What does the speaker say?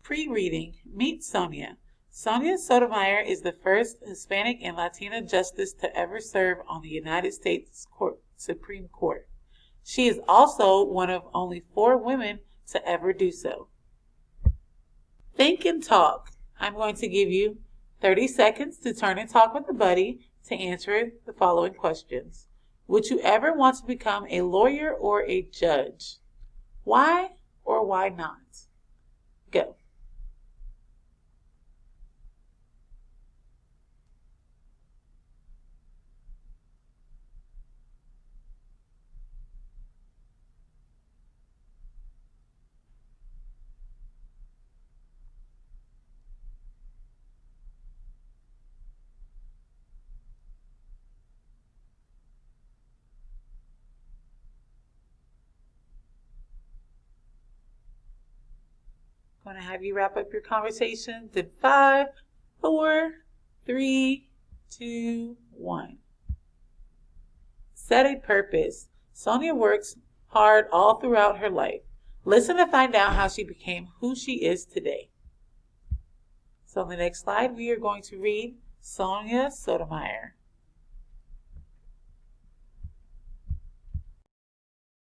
Pre-reading. Meet Sonia. Sonia Sotomayor is the first Hispanic and Latina justice to ever serve on the United States Supreme Court. She is also one of only 4 women to ever do so. Think and talk. I'm going to give you 30 seconds to turn and talk with a buddy to answer the following questions. Would you ever want to become a lawyer or a judge? Why or why not? Go. I'm going to have you wrap up your conversations in 5, 4, 3, 2, 1. Set a purpose. Sonia works hard all throughout her life. Listen to find out how she became who she is today. So on the next slide, we are going to read Sonia Sotomayor.